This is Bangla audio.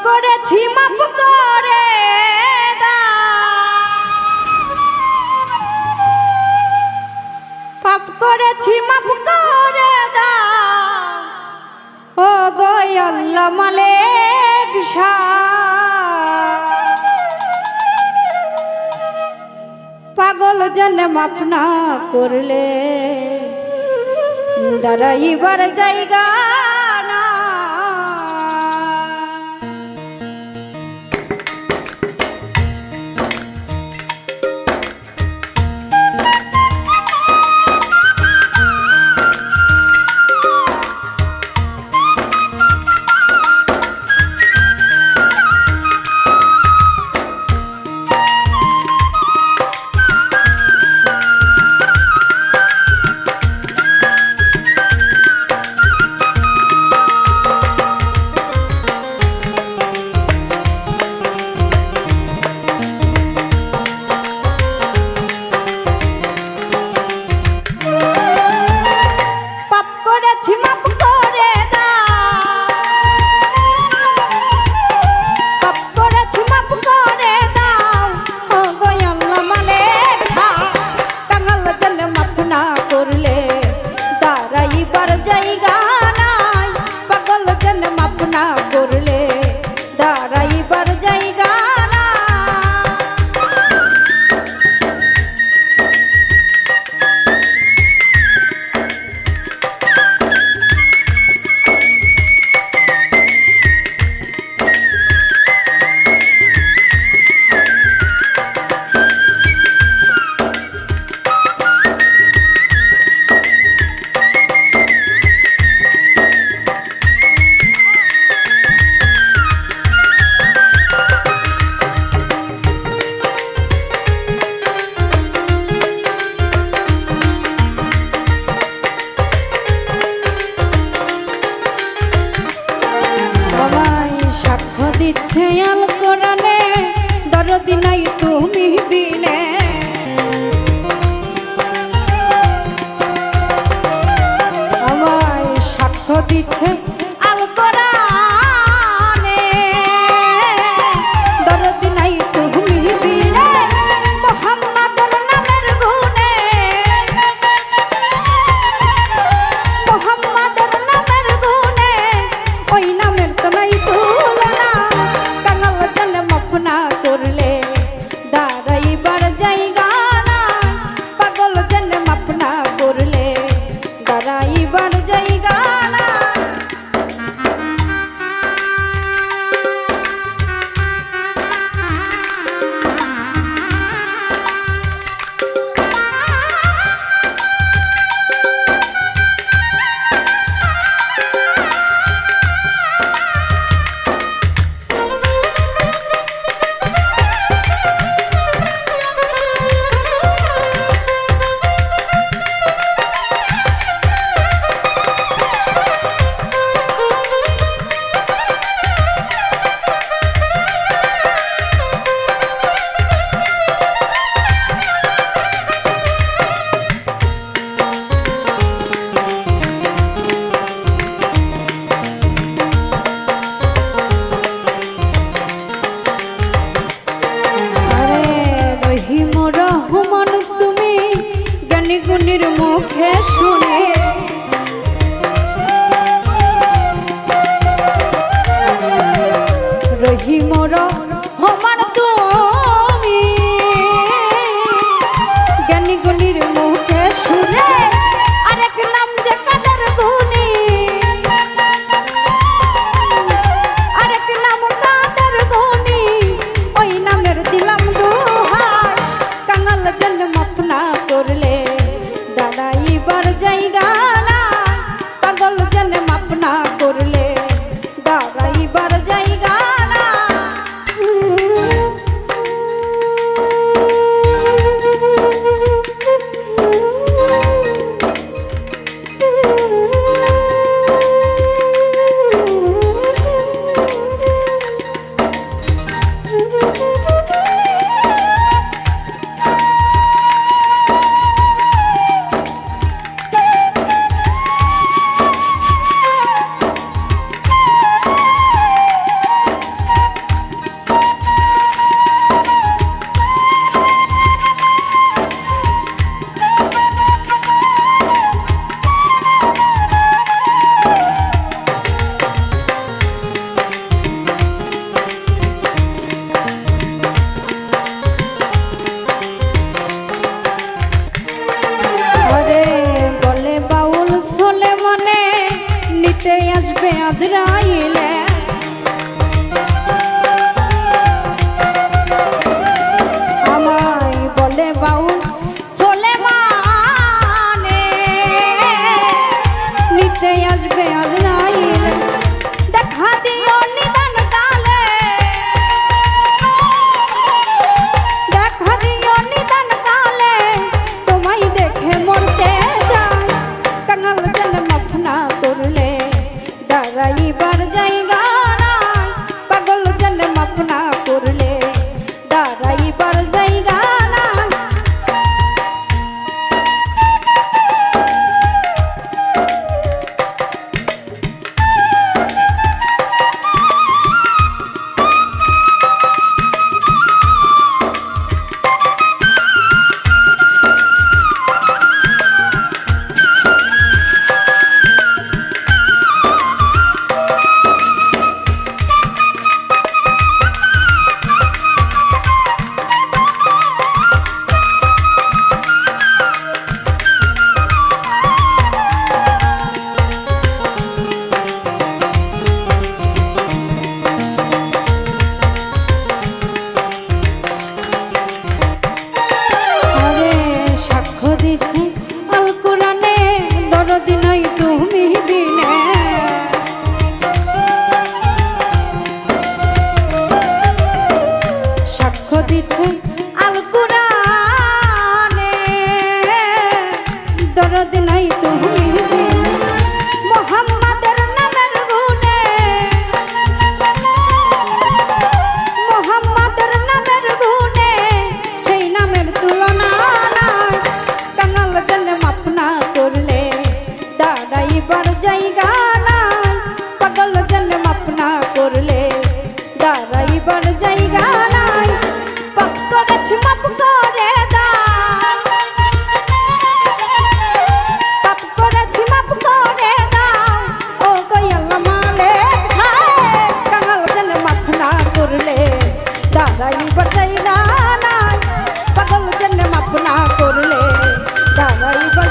করেছি মাপ করে পাপ করেছি মাপ করে ও গো আল্লাহ মালিক পাগল জনে মাপ না করলে দাঁড়াইবার জায়গা না। দিচ্ছে আল কোরআনে দরদি নাই তুমি বিনে আমায় সাক্ষ্য দিচ্ছে আল কোরআনে দরদি নাই তুমি বিনে মুহাম্মাদের নামের গুণে মুহাম্মাদের নামের গুণে ওই নামের তো নাই তুলনা না করলে দাঁড়াইবার জায়গা না পাগল জন্য মাপ না করলে দাঁড়াইবার জায়গা না। গুণীর মুখে শুনে রহিমর হমান তুমি জ্ঞানী গুণীর মুখে শুনে আরেক নাম যে কাদের গুণী আরেক নাম কাদের গুণী ওই নামের দিলাম দোহাই কাঙাল জন্য মাপ না করলে দাঁড়াইবার জায়গা না পাগল জন্য মাপ না করলে দাঁড়াইবার জায়গা না। করলে দাঁড়াইবার জায়গা নাই, পাগল জন্য মাফ না করলে দাঁড়াইবার